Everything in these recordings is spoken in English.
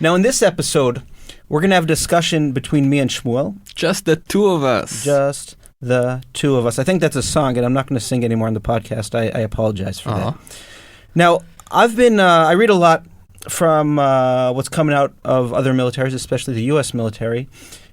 Now, in this episode, we're going to have a discussion between me and Shmuel. Just the two of us. Just the two of us. I think that's a song, and I'm not going to sing anymore on the podcast. I apologize for that. Now, I read a lot from what's coming out of other militaries, especially the U.S. military.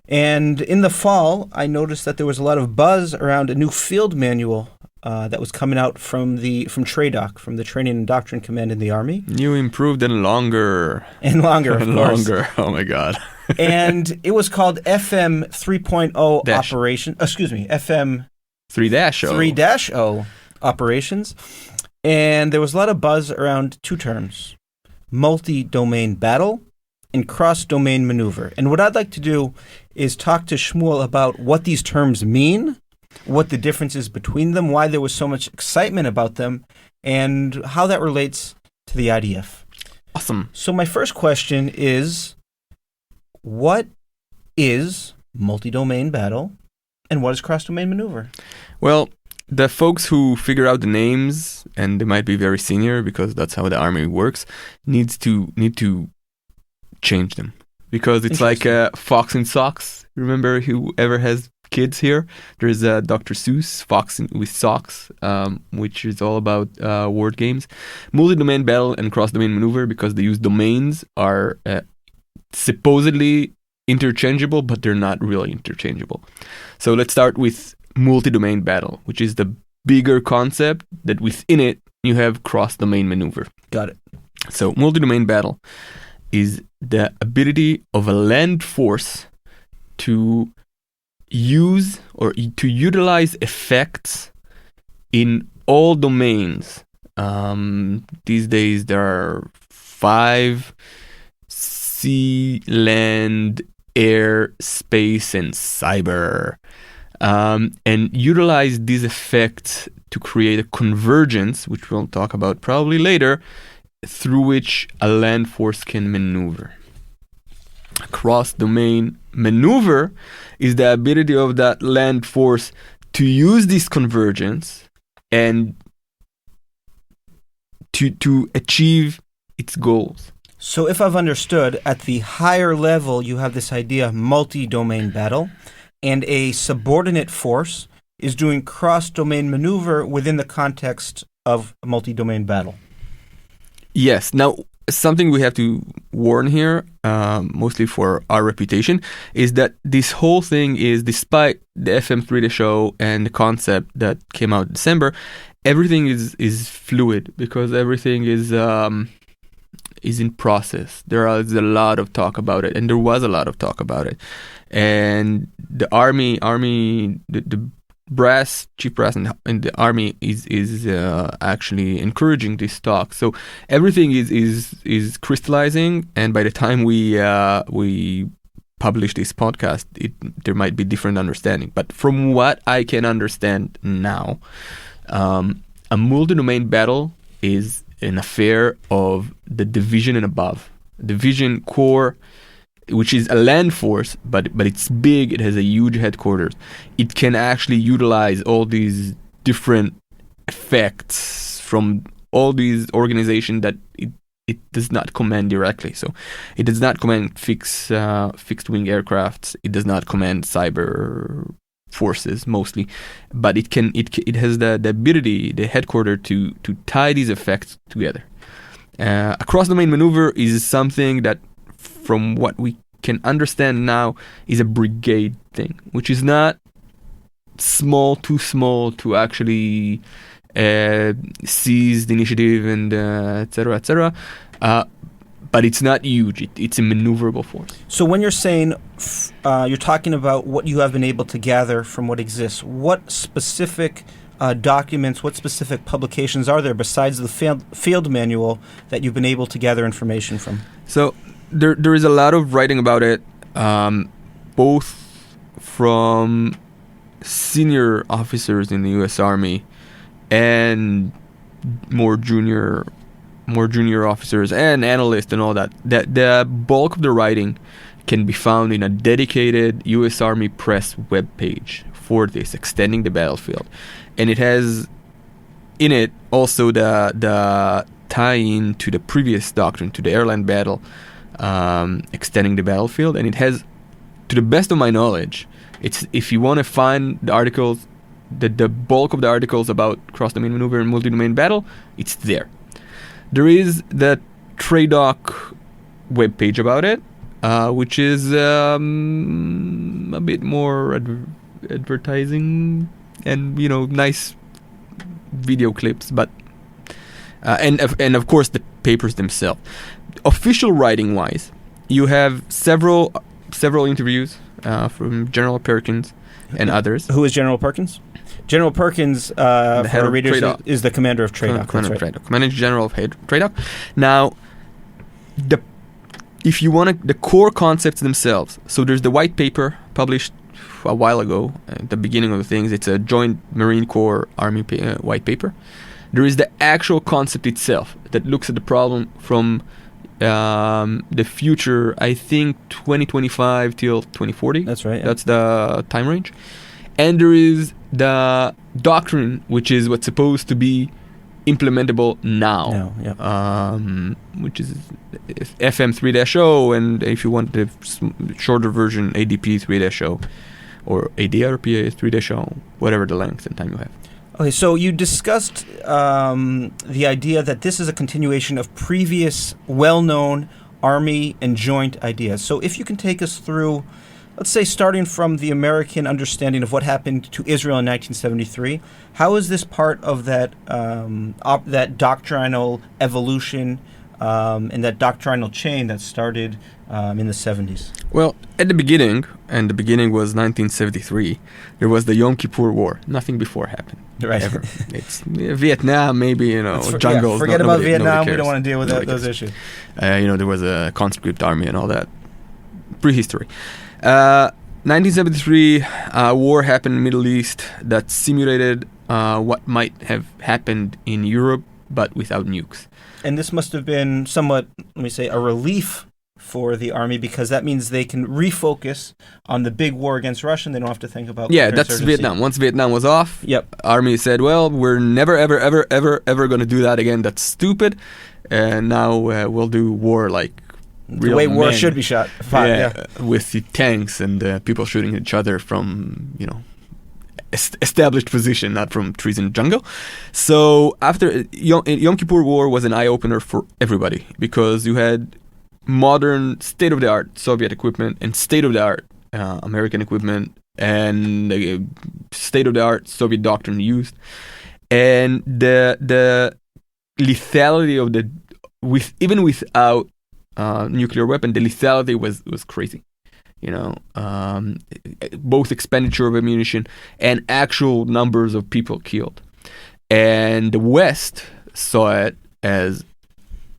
And in the fall, I noticed that there was a lot of buzz around a new field manual that was coming out from TRADOC, from the Training and Doctrine Command in the Army. New, improved, and longer. And longer, of course. Longer. Oh, my God. And it was called FM 3.0 Operation. FM 3-0 Operations. And there was a lot of buzz around two terms: multi-domain battle and cross-domain maneuver. And what I'd like to do is talk to Shmuel about what these terms mean, what the difference is between them, why there was so much excitement about them, and how that relates to the IDF. Awesome. So my first question is, what is multi-domain battle and what is cross-domain maneuver? Well, the folks who figure out the names, and they might be very senior because that's how the Army works, need to change them. Because it's like Fox and Socks. Remember, whoever has kids here, there's Dr. Seuss, Fox with Socks, which is all about word games. Multi-domain battle and cross-domain maneuver, because they use domains, are supposedly interchangeable, but they're not really interchangeable. So let's start with multi-domain battle, which is the bigger concept that within it you have cross-domain maneuver. Got it. So multi-domain battle is the ability of a land force to use or to utilize effects in all domains. These days there are 5: sea, land, air, space, and cyber. And utilize these effects to create a convergence, which we'll talk about probably later, through which a land force can maneuver. Cross-domain maneuver is the ability of that land force to use this convergence and to achieve its goals. So if I've understood, at the higher level, you have this idea of multi-domain battle, and a subordinate force is doing cross-domain maneuver within the context of a multi-domain battle. Yes. Now, something we have to warn here, mostly for our reputation, is that this whole thing is, despite the FM 3.0 and the concept that came out in December, everything is fluid, because everything is in process. There is a lot of talk about it, and there was a lot of talk about it. And the army, the chief brass in the army is actually encouraging this talk. So everything is crystallizing, and by the time we publish this podcast, there might be different understanding. But from what I can understand now, a multi-domain battle is an affair of the division and above. Division Corps, which is a land force, but it's big, it has a huge headquarters. It can actually utilize all these different effects from all these organizations that it does not command directly. So it does not command fixed wing aircrafts. It does not command cyber forces mostly, but it has the ability, the headquarters, to tie these effects together. A cross-domain maneuver is something that, from what we can understand now, is a brigade thing, which is not too small to actually seize the initiative and etc. But it's not huge. It's a maneuverable force. So when you're saying, you're talking about what you have been able to gather from what exists, what specific documents, what specific publications are there besides the field manual that you've been able to gather information from? So there is a lot of writing about it, both from senior officers in the U.S. Army and more junior officers and analysts and all that. The bulk of the writing can be found in a dedicated U.S. Army Press webpage for this, Extending the Battlefield. And it has in it also the tie-in to the previous doctrine, to the Airland Battle, extending the battlefield, and it has, to the best of my knowledge, it's, if you want to find the articles, the bulk of the articles about cross-domain maneuver and multi-domain battle, it's there. There is the TradeDoc webpage about it, which is a bit more advertising and, you know, nice video clips, but and of course the papers themselves. Official writing wise, you have several interviews from General Perkins and others. Who is General Perkins? General Perkins, for our readers, is the commander of TradeDoc. Commander General of TradeDoc. Now, if you want the core concepts themselves, so there's the white paper published a while ago, at the beginning of the things. It's a joint Marine Corps Army white paper. There is the actual concept itself that looks at the problem from the future, I think 2025 till 2040. That's right. Yeah. That's the time range. And there is the doctrine, which is what's supposed to be implementable now. Which is FM 3-0, and if you want the shorter version, ADP 3-0, or ADRP 3-0, whatever the length and time you have. Okay, so you discussed the idea that this is a continuation of previous well-known Army and joint ideas. So if you can take us through, let's say, starting from the American understanding of what happened to Israel in 1973, how is this part of that that doctrinal evolution and that doctrinal chain that started in the 70s? Well, at the beginning, and the beginning was 1973, there was the Yom Kippur War. Nothing before happened. Right. Ever. It's Vietnam, maybe, you know, jungles. Yeah, forget about Vietnam. We don't want to deal with those issues. You know, there was a conscript army and all that. Prehistory. 1973, war happened in the Middle East that simulated what might have happened in Europe, but without nukes. And this must have been somewhat, let me say, a relief for the Army, because that means they can refocus on the big war against Russia and they don't have to think about... Yeah, that's Vietnam. Once Vietnam was off, Army said, well, we're never, ever, ever, ever, ever going to do that again. That's stupid. And now we'll do war like the way war should be fought. With the tanks and people shooting each other from, you know, established position, not from trees in the jungle. So after Yom Kippur War was an eye-opener for everybody, because you had modern state-of-the-art Soviet equipment and state-of-the-art American equipment and state-of-the-art Soviet doctrine used, and the lethality of even without nuclear weapon, the lethality was crazy. You know, both expenditure of ammunition and actual numbers of people killed. And the West saw it as,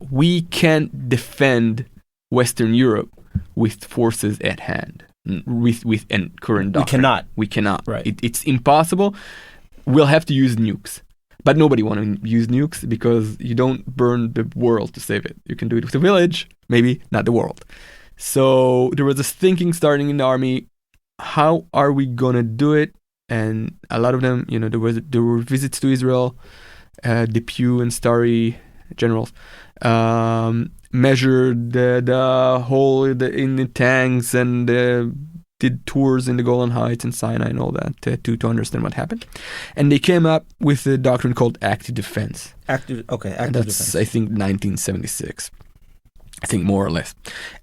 we can't defend Western Europe with forces at hand, with and current doctrine. We cannot. Right. It's impossible. We'll have to use nukes. But nobody wants to use nukes because you don't burn the world to save it. You can do it with a village, maybe not the world. So there was this thinking starting in the Army, how are we going to do it? And a lot of them, you know, there were visits to Israel, Depew and Starry generals, measured the hole in the tanks and did tours in the Golan Heights and Sinai and all that to understand what happened. And they came up with a doctrine called active defense. Active defense. I think 1976. I think more or less.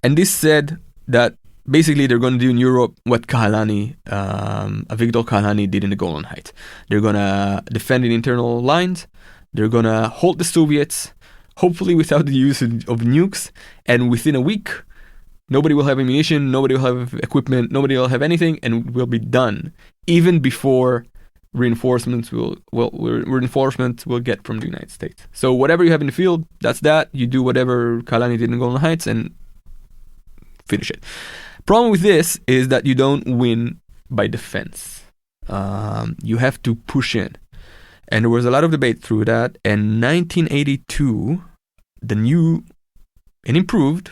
And this said that basically they're going to do in Europe what Avigdor Kahalani did in the Golan Heights. They're going to defend the internal lines. They're going to hold the Soviets, hopefully without the use of nukes. And within a week, nobody will have ammunition, nobody will have equipment, nobody will have anything, and we'll be done. Even before reinforcements will get from the United States. So whatever you have in the field, that's that. You do whatever Kahalani did in Golan Heights and finish it. Problem with this is that you don't win by defense. You have to push in. And there was a lot of debate through that. And 1982, the new and improved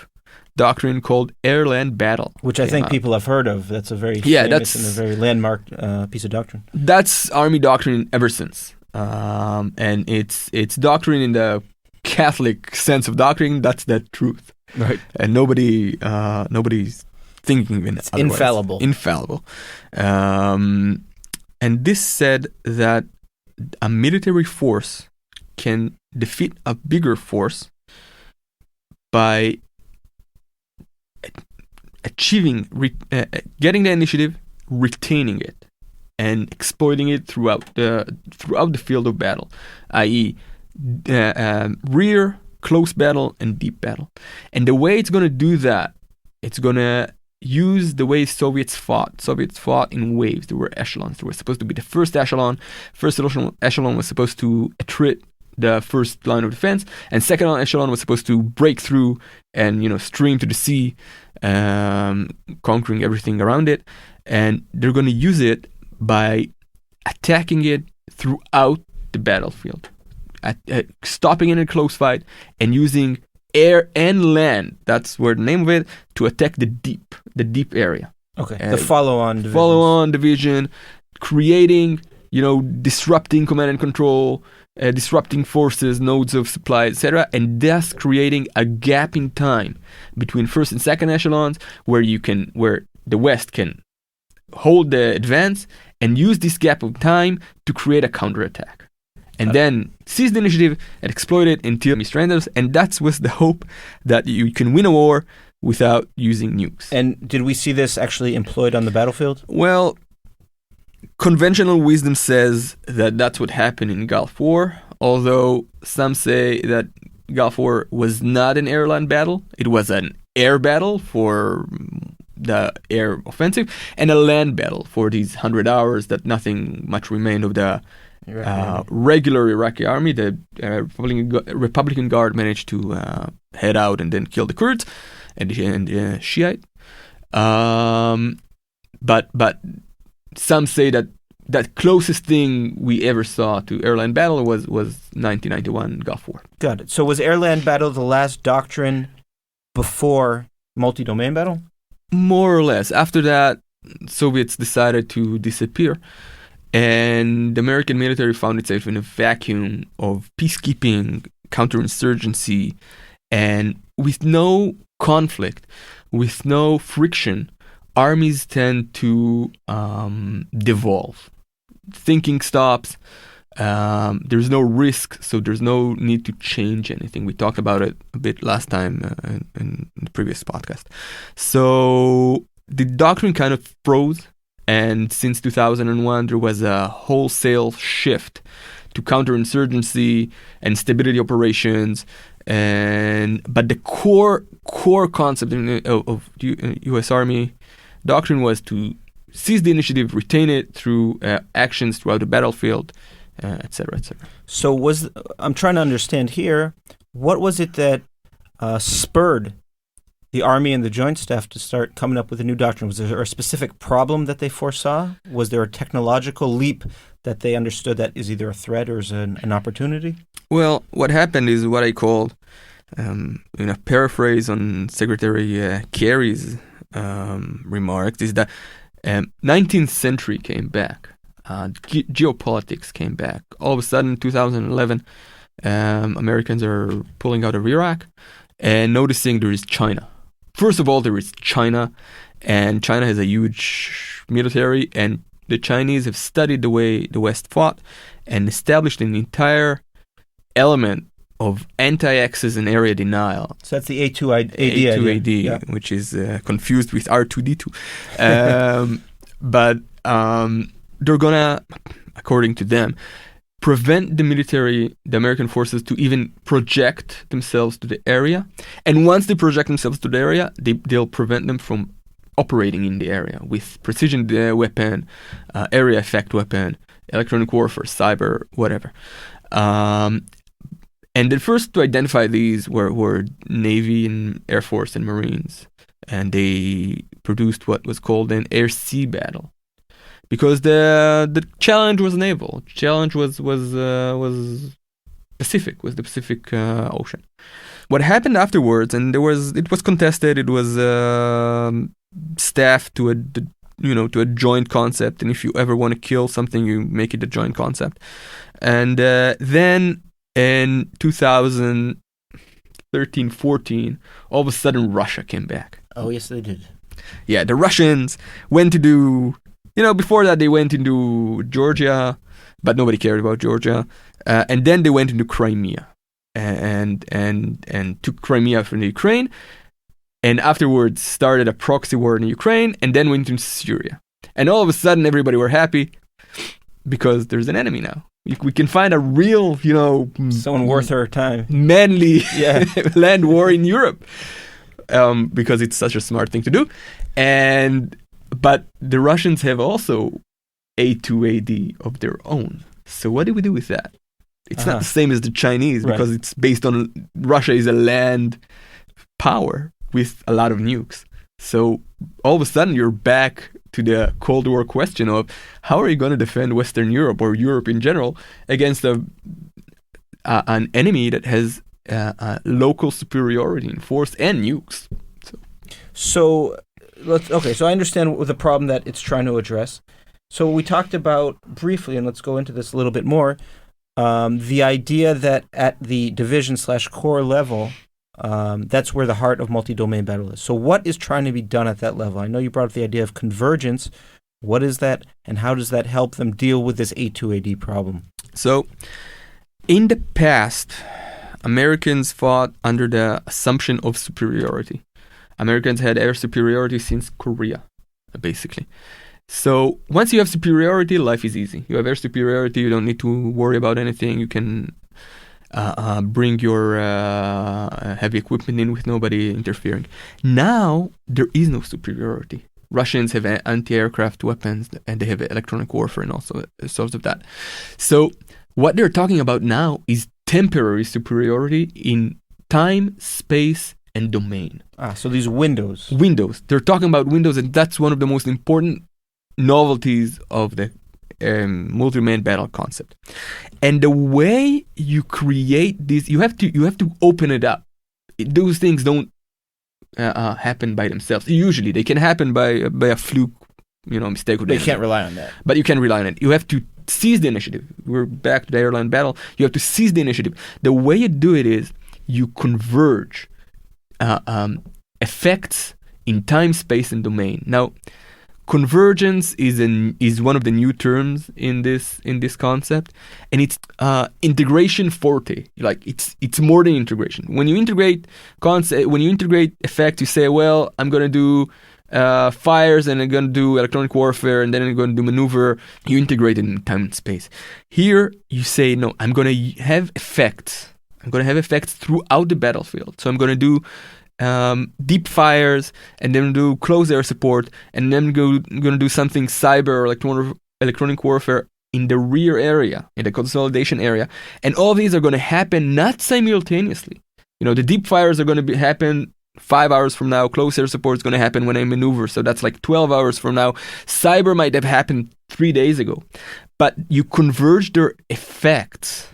doctrine called Airland Battle, which I think people have heard of. That's a very famous and a very landmark piece of doctrine. That's Army doctrine ever since, and it's doctrine in the Catholic sense of doctrine. That's the truth. Right. And nobody's thinking it's infallible. Infallible. And this said that a military force can defeat a bigger force by achieving, getting the initiative, retaining it, and exploiting it throughout the field of battle, i.e., rear, close battle, and deep battle. And the way it's going to do that, it's going to use the way Soviets fought. Soviets fought in waves. There were echelons. There was supposed to be the first echelon. First echelon was supposed to attrit the first line of defense, and second echelon was supposed to break through and stream to the sea, conquering everything around it. And they're going to use it by attacking it throughout the battlefield, stopping in a close fight, and using air and land, that's where the name of it, to attack the deep area. Okay, the follow-on division, creating, disrupting command and control, disrupting forces, nodes of supply, etc., and thus creating a gap in time between first and second echelons, where the West can hold the advance and use this gap of time to create a counterattack. And then seize the initiative and exploit it until it surrenders. And that was the hope that you can win a war without using nukes. And did we see this actually employed on the battlefield? Well, conventional wisdom says that that's what happened in Gulf War, although some say that Gulf War was not an airland battle. It was an air battle for the air offensive and a land battle for these 100 hours that nothing much remained of the regular Iraqi army. The Republican Guard managed to head out and then kill the Kurds and the Shiite. But some say that closest thing we ever saw to Airland Battle was 1991 Gulf War. Got it. So was Airland Battle the last doctrine before multi-domain battle? More or less. After that, Soviets decided to disappear. And the American military found itself in a vacuum of peacekeeping, counterinsurgency, and with no conflict, with no friction, armies tend to devolve. Thinking stops. There's no risk, so there's no need to change anything. We talked about it a bit last time in the previous podcast. So the doctrine kind of froze. And since 2001, there was a wholesale shift to counterinsurgency and stability operations. But the core concept of U.S. Army doctrine was to seize the initiative, retain it through actions throughout the battlefield, etc., etc. So I'm trying to understand here, what was it that spurred the Army and the Joint Staff to start coming up with a new doctrine? Was there a specific problem that they foresaw? Was there a technological leap that they understood that is either a threat or is an opportunity? Well, what happened is what I called, in a paraphrase on Secretary Kerry's remarks, is that 19th century came back. Geopolitics came back. All of a sudden, 2011, Americans are pulling out of Iraq and noticing there is China. First of all, there is China, and China has a huge military, and the Chinese have studied the way the West fought and established an entire element of anti-access and area denial. So that's the A2AD, yeah. Which is confused with R2D2. But they're gonna, according to them, prevent the American forces to even project themselves to the area. And once they project themselves to the area, they'll prevent them from operating in the area with precision weapon, area effect weapon, electronic warfare, cyber, whatever. And the first to identify these were Navy and Air Force and Marines. And they produced what was called an air-sea battle. Because the challenge was naval. Challenge was Pacific, was the Pacific Ocean. What happened afterwards, and it was contested. It was staffed to a joint concept. And if you ever want to kill something, you make it a joint concept. And then in 2013, 13, 14, all of a sudden Russia came back. Oh, yes, they did. Yeah, the Russians went to do, before that they went into Georgia, but nobody cared about Georgia. And then they went into Crimea and took Crimea from the Ukraine, and afterwards started a proxy war in Ukraine, and then went into Syria. And all of a sudden everybody were happy because there's an enemy now. We can find a real, someone worth our time, manly land war in Europe, because it's such a smart thing to do. But the Russians have also A2AD of their own. So what do we do with that? It's not the same as the Chinese, because it's based on Russia is a land power with a lot of nukes. So all of a sudden you're back to the Cold War question of how are you going to defend Western Europe or Europe in general against an enemy that has local superiority in force and nukes. So I understand the problem that it's trying to address. So we talked about briefly, and let's go into this a little bit more, the idea that at the division/core level, that's where the heart of multi-domain battle is. So what is trying to be done at that level? I know you brought up the idea of convergence. What is that, and how does that help them deal with this A2AD problem? So in the past, Americans fought under the assumption of superiority. Americans had air superiority since Korea, basically. So once you have superiority, life is easy. You have air superiority, you don't need to worry about anything. You can bring your heavy equipment in with nobody interfering. Now, there is no superiority. Russians have anti-aircraft weapons, and they have electronic warfare and also sorts of that. So what they're talking about now is temporary superiority in time, space, and domain. So these windows. Windows. They're talking about windows, and that's one of the most important novelties of the multi-domain battle concept. And the way you create this, you have to open it up. Those things don't happen by themselves. Usually, they can happen by a fluke, mistake. They can't rely on that. But you can rely on it. You have to seize the initiative. We're back to the Airland Battle. You have to seize the initiative. The way you do it is you converge effects in time, space, and domain. Now, convergence is one of the new terms in this concept, and it's integration forte. Like it's more than integration. When you integrate effects, you say, well, I'm going to do fires, and I'm going to do electronic warfare, and then I'm going to do maneuver. You integrate it in time and space. Here, you say, no, I'm going to have effects. I'm going to have effects throughout the battlefield. So I'm going to do deep fires, and then do close air support, and then going to do something cyber or electronic warfare in the rear area, in the consolidation area. And all these are going to happen not simultaneously. The deep fires are going to happen 5 hours from now. Close air support is going to happen when I maneuver, so that's like 12 hours from now. Cyber might have happened 3 days ago. But you converge their effects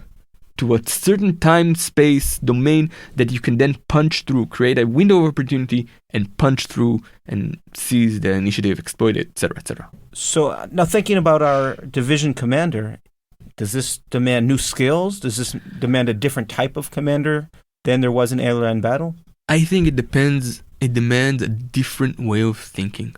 to a certain time, space, domain that you can then punch through, create a window of opportunity, and punch through and seize the initiative, exploit it, etc., etc. So now thinking about our division commander, does this demand new skills? Does this demand a different type of commander than there was in Airland Battle? I think it depends. It demands a different way of thinking.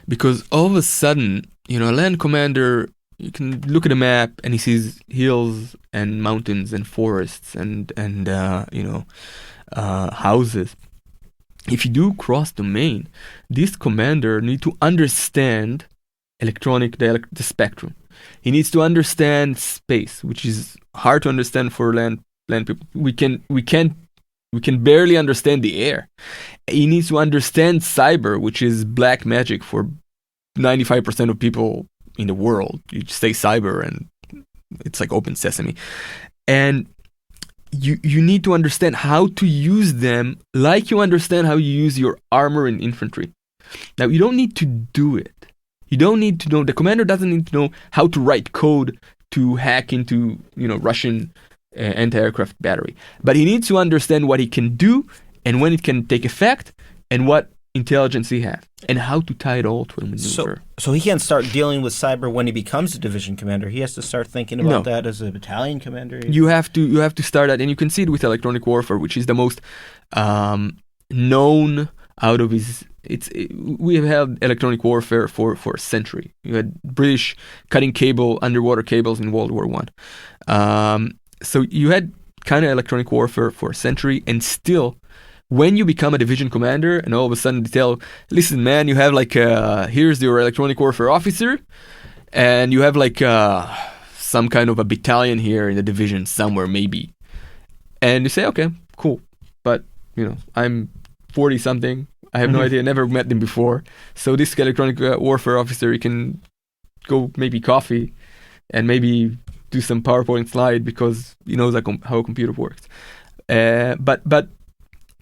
Because all of a sudden, a land commander, you can look at a map and he sees hills and mountains and forests and houses. If you do cross domain, this commander needs to understand the spectrum. He needs to understand space, which is hard to understand for land people. We can barely understand the air. He needs to understand cyber, which is black magic for 95% of people in the world. You just say cyber and it's like open sesame. And you need to understand how to use them like you understand how you use your armor and infantry. Now, you don't need to do it. You don't need to know, the commander doesn't need to know how to write code to hack into, Russian anti-aircraft battery. But he needs to understand what he can do and when it can take effect and what intelligence he has, and how to tie it all to a maneuver. So he can't start dealing with cyber when he becomes a division commander. He has to start thinking about that as a battalion commander. You have to start that, and you can see it with electronic warfare, which is the most known out of his. We have had electronic warfare for a century. You had British cutting underwater cables in World War I. So you had kind of electronic warfare for a century, and still, when you become a division commander, and all of a sudden they tell, listen, man, you have here's your electronic warfare officer, and you have some kind of a battalion here in the division somewhere, maybe. And you say, okay, cool, but I'm 40 something. I have no idea. Never met them before. So this electronic warfare officer, he can go maybe coffee and maybe do some PowerPoint slide because he knows how a computer works. But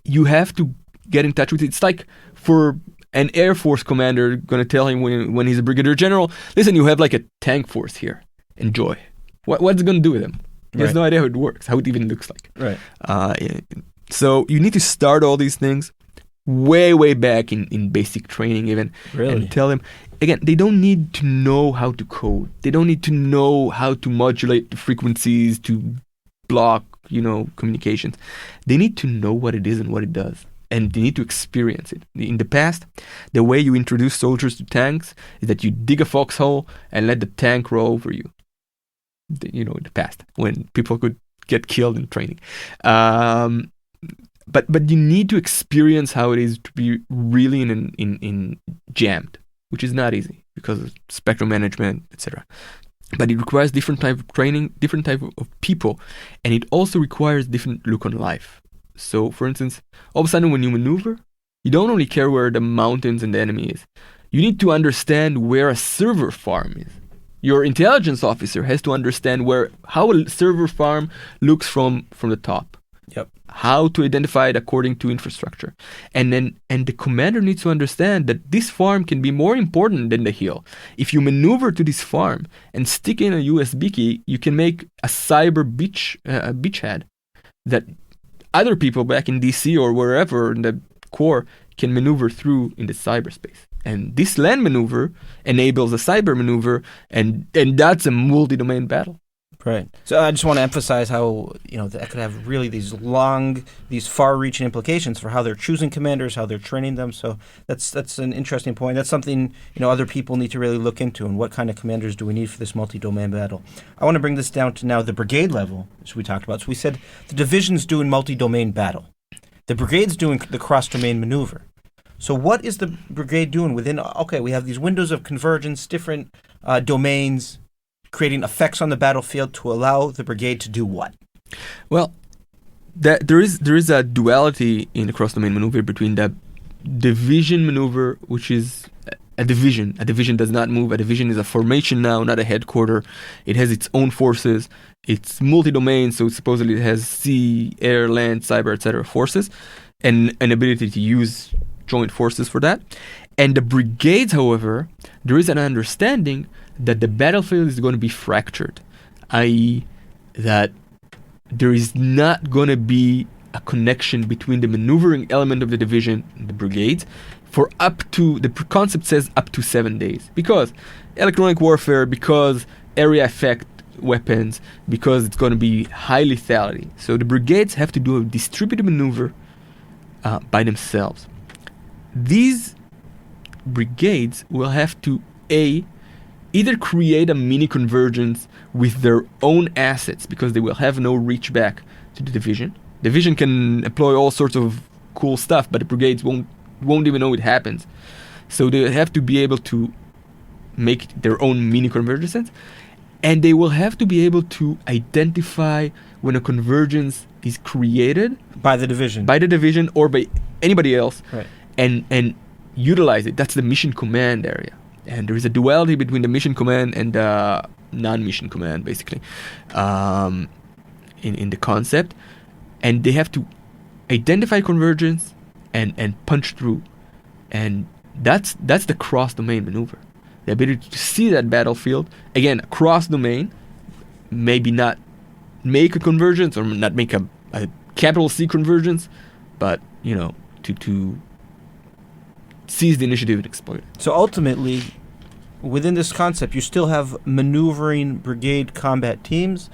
you have to get in touch with it. It's like for an Air Force commander going to tell him when he's a brigadier general, listen, you have a tank force here. Enjoy. What's it going to do with him? He has no idea how it works, how it even looks like. Right. So you need to start all these things way back in basic training even. Really? And tell them, again, they don't need to know how to code. They don't need to know how to modulate the frequencies to block, communications. They need to know what it is and what it does. And they need to experience it. In the past, the way you introduce soldiers to tanks is that you dig a foxhole and let the tank roll over you. In the past, when people could get killed in training. But you need to experience how it is to be really in jammed, which is not easy because of spectrum management, etc. But it requires different type of training, different type of people, and it also requires different look on life. So, for instance, all of a sudden when you maneuver, you don't only care where the mountains and the enemy is. You need to understand where a server farm is. Your intelligence officer has to understand how a server farm looks from the top. Yep. How to identify it according to infrastructure. And the commander needs to understand that this farm can be more important than the hill. If you maneuver to this farm and stick in a USB key, you can make a cyber beachhead that other people back in DC or wherever in the core can maneuver through in the cyberspace. And this land maneuver enables a cyber maneuver, and that's a multi-domain battle. Right. So I just want to emphasize how, that could have really these far-reaching implications for how they're choosing commanders, how they're training them. So that's an interesting point. That's something, other people need to really look into, and what kind of commanders do we need for this multi-domain battle. I want to bring this down to now the brigade level, as we talked about. So we said the division's doing multi-domain battle. The brigade's doing the cross-domain maneuver. So what is the brigade doing within, we have these windows of convergence, different domains, creating effects on the battlefield to allow the brigade to do what? Well, there is a duality in the cross-domain maneuver between the division maneuver, which is a division. A division does not move. A division is a formation now, not a headquarter. It has its own forces. It's multi-domain, so supposedly it has sea, air, land, cyber, etc. forces, and an ability to use joint forces for that. And the brigades, however, there is an understanding that the battlefield is going to be fractured, i.e. that there is not going to be a connection between the maneuvering element of the division and the brigades for the concept says up to 7 days. Because electronic warfare, because area effect weapons, because it's going to be high lethality. So the brigades have to do a distributed maneuver by themselves. These brigades will have to either create a mini convergence with their own assets, because they will have no reach back to the division. Division can employ all sorts of cool stuff, but the brigades won't even know it happens. So they have to be able to make their own mini convergences, and they will have to be able to identify when a convergence is created by the division or by anybody else, right, and utilize it. That's the mission command area. And there is a duality between the mission command and the non-mission command, basically, in the concept. And they have to identify convergence and punch through. And that's the cross-domain maneuver. The ability to see that battlefield, again, cross-domain, maybe not make a convergence or not make a capital C convergence, but, to seize the initiative and exploit it. So ultimately, within this concept, you still have maneuvering brigade combat teams,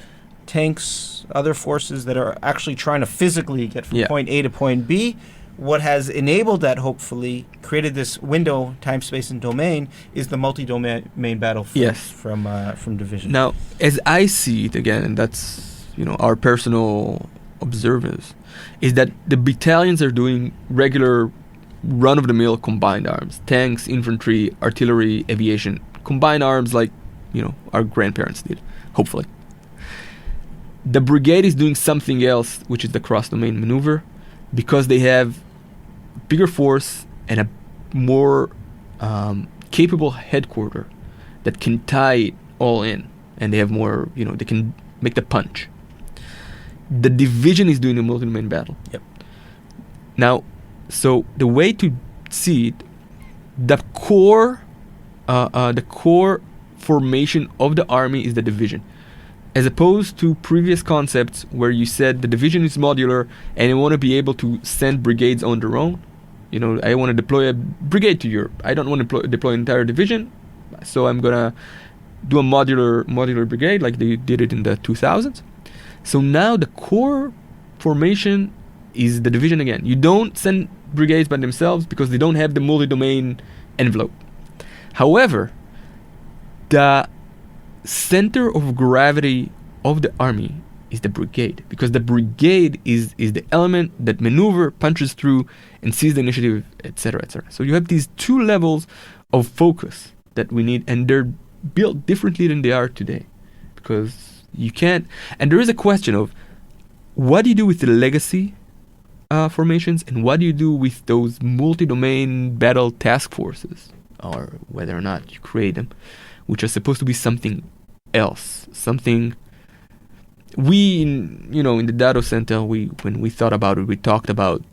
tanks, other forces that are actually trying to physically get from point A to point B. What has enabled that, hopefully, created this window, time, space, and domain, is the multi-domain battle from Division. Now, as I see it again, and that's our personal observance, is that the battalions are doing regular run-of-the-mill combined arms, tanks, infantry, artillery, aviation, combined arms like our grandparents did, hopefully. The brigade is doing something else, which is the cross-domain maneuver, because they have bigger force and a more capable headquarter that can tie it all in, and they have more, they can make the punch. The division is doing a multi-domain battle. Yep. Now, so the way to see it, the core formation of the army is the division, as opposed to previous concepts where you said the division is modular and you want to be able to send brigades on their own. I want to deploy a brigade to Europe. I don't want to deploy an entire division, so I'm gonna do a modular brigade like they did it in the 2000s. So now the core formation is the division again. You don't send brigades by themselves because they don't have the multi-domain envelope. However, the center of gravity of the army is the brigade, because the brigade is the element that maneuver, punches through, and sees the initiative, etc., etc. So you have these two levels of focus that we need, and they're built differently than they are today, because you can't. And there is a question of what do you do with the legacy formations, and what do you do with those multi-domain battle task forces, or whether or not you create them, which are supposed to be something else, something. We, in the Dado Center, when we thought about it, we talked about,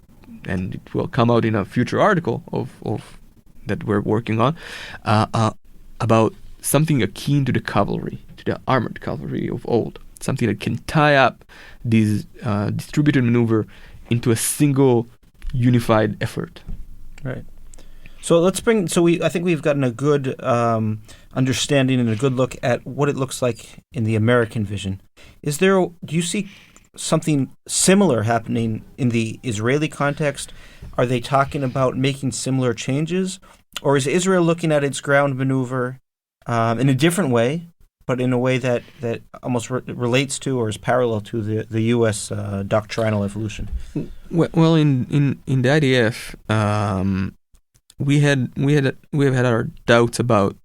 and it will come out in a future article of that we're working on, about something akin to the cavalry, to the armored cavalry of old, something that can tie up these distributed maneuver into a single unified effort. Right. So let's bring. So I think we've gotten a good understanding and a good look at what it looks like in the American vision. Do you see something similar happening in the Israeli context? Are they talking about making similar changes, or is Israel looking at its ground maneuver in a different way, but in a way that almost relates to or is parallel to the U.S. Doctrinal evolution? Well, in the IDF. We have had our doubts about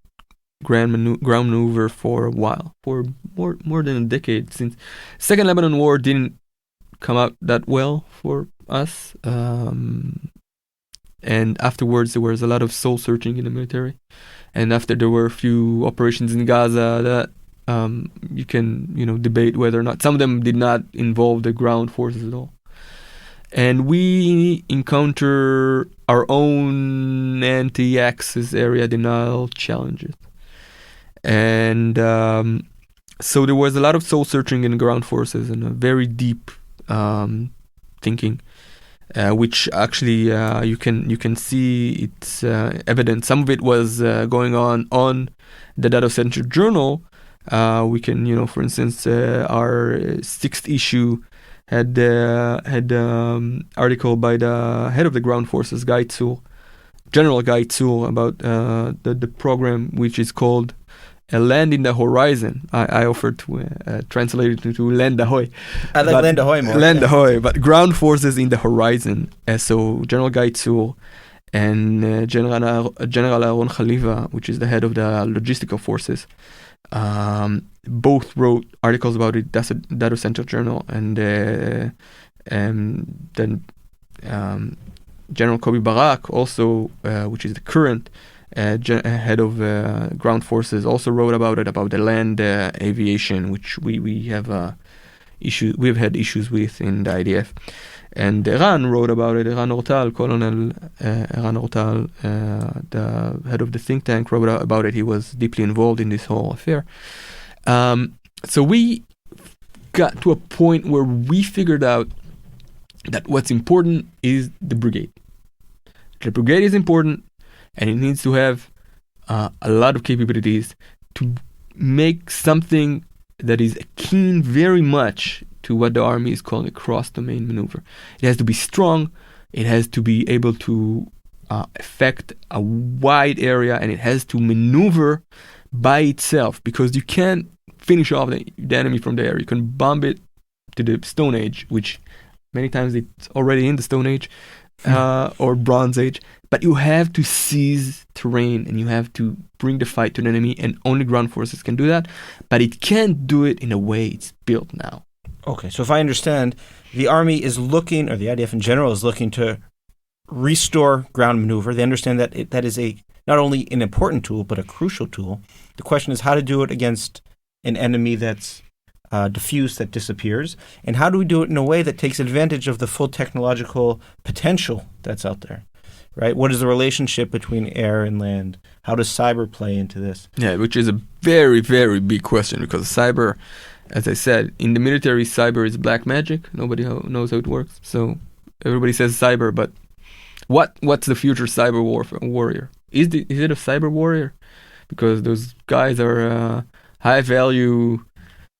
ground maneuver for a while, for more than a decade, since Second Lebanon War didn't come out that well for us, and afterwards there was a lot of soul searching in the military, and after there were a few operations in Gaza that you can debate whether or not some of them did not involve the ground forces at all. And we encounter our own anti-Axis area denial challenges. And so there was a lot of soul-searching in ground forces and a very deep thinking, which actually you can see it's evident. Some of it was going on the Dado Center Journal. We can, for instance, our 6th issue had article by the head of the ground forces, General Guy Tzul, about the program which is called Land in the Horizon. I offered to translate it to Land Ahoy. I like Land Ahoy more. Land Ahoy, but ground forces in the horizon. So General Guy Tzul and General Aaron Khaliva, which is the head of the logistical forces, both wrote articles about it. That's a Dado Center Journal, and then General Kobi Barak, also, which is the current head of ground forces, also wrote about it, about the land aviation, which we have we've had issues with in the IDF. And Eran wrote about it. Eran Ortal, Colonel Eran Ortal, the head of the think tank, wrote about it. He was deeply involved in this whole affair. So we got to a point where we figured out that what's important is the brigade. The brigade is important. and it needs to have a lot of capabilities to make something that is akin very much to what the army is calling a cross-domain maneuver. It has to be strong, it has to be able to affect a wide area, and it has to maneuver by itself, because you can't finish off the enemy from there. You can bomb it to the Stone Age, which many times it's already in the Stone Age or Bronze Age, but you have to seize terrain and you have to bring the fight to the enemy, and only ground forces can do that, but it can't do it in a way it's built now. Okay, so if I understand, the Army is looking, or the IDF in general is looking to restore ground maneuver. They understand that that is not only an important tool, but a crucial tool. The question is how to do it against an enemy that's diffuse, that disappears, and how do we do it in a way that takes advantage of the full technological potential that's out there, right? What is the relationship between air and land? How does cyber play into this? Yeah, which is a very, very big question, because cyber, as I said, in the military, cyber is black magic. Nobody knows how it works. So everybody says cyber, but what's the future cyber warrior? Is it a cyber warrior? Because those guys are a high value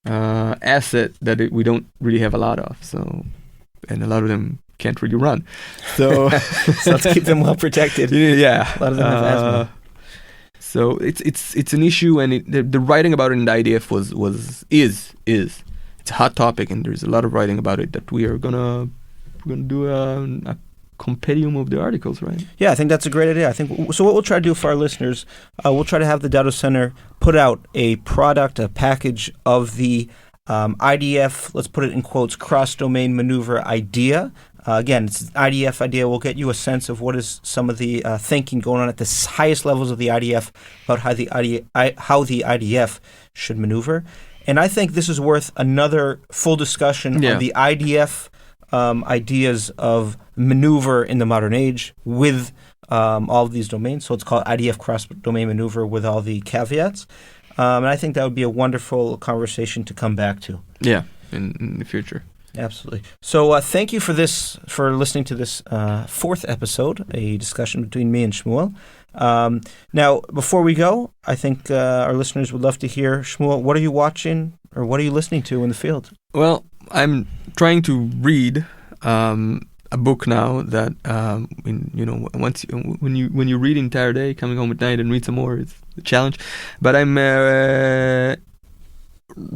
asset that we don't really have a lot of. So, and a lot of them can't really run. So, so let's keep them well protected. Yeah, a lot of them have asthma. So it's an issue, and the writing about it in the IDF is it's a hot topic, and there's a lot of writing about it that we're gonna do a compendium of the articles, right? Yeah, I think that's a great idea. I think so. What we'll try to do for our listeners, we'll try to have the Dado Center put out a package of the IDF. Let's put it in quotes, cross-domain maneuver idea. Again, it's an IDF idea. We'll get you a sense of what is some of the thinking going on at the highest levels of the IDF about how the IDF should maneuver. And I think this is worth another full discussion on the IDF ideas of maneuver in the modern age with all of these domains. So it's called IDF cross-domain maneuver with all the caveats. And I think that would be a wonderful conversation to come back to. Yeah, in the future. Absolutely. So thank you for listening to this fourth episode, a discussion between me and Shmuel. Now, before we go, I think our listeners would love to hear, Shmuel, what are you watching or what are you listening to in the field? Well, I'm trying to read a book now that when you read the entire day, coming home at night and read some more, it's a challenge. But I'm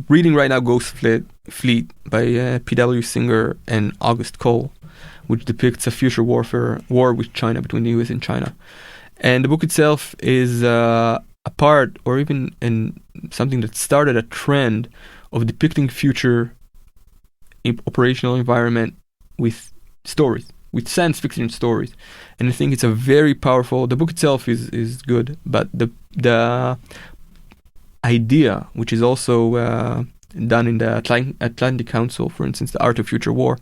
reading right now Ghost Fleet by P.W. Singer and August Cole, which depicts a future war with China, between the U.S. and China. And the book itself is a part, or even in something that started a trend of depicting future operational environment with stories, with science fiction stories. And I think it's a very powerful, the book itself is good, but the idea, which is also done in the Atlantic Council, for instance, the Art of Future War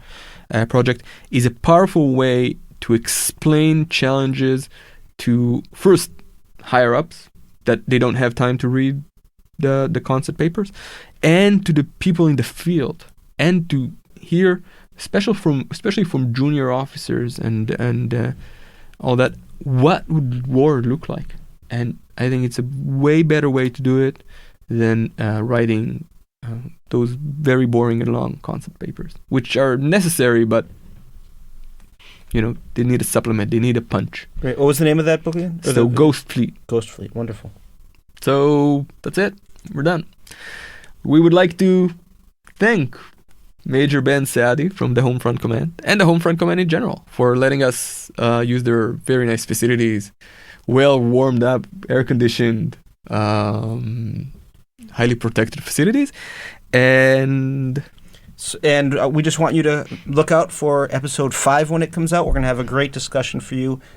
project, is a powerful way to explain challenges to, first, higher-ups, that they don't have time to read the concept papers, and to the people in the field, and to hear, especially from junior officers and all that, what would war look like. And I think it's a way better way to do it than writing those very boring and long concept papers, which are necessary, but they need a supplement, they need a punch. Great. What was the name of that book again? So Ghost Fleet. Ghost Fleet, wonderful. So that's it. We're done. We would like to thank Major Ben Saadi from the Home Front Command and the Home Front Command in general for letting us use their very nice facilities, well warmed up, air conditioned, highly protected facilities, and we just want you to look out for episode 5 when it comes out. We're going to have a great discussion for you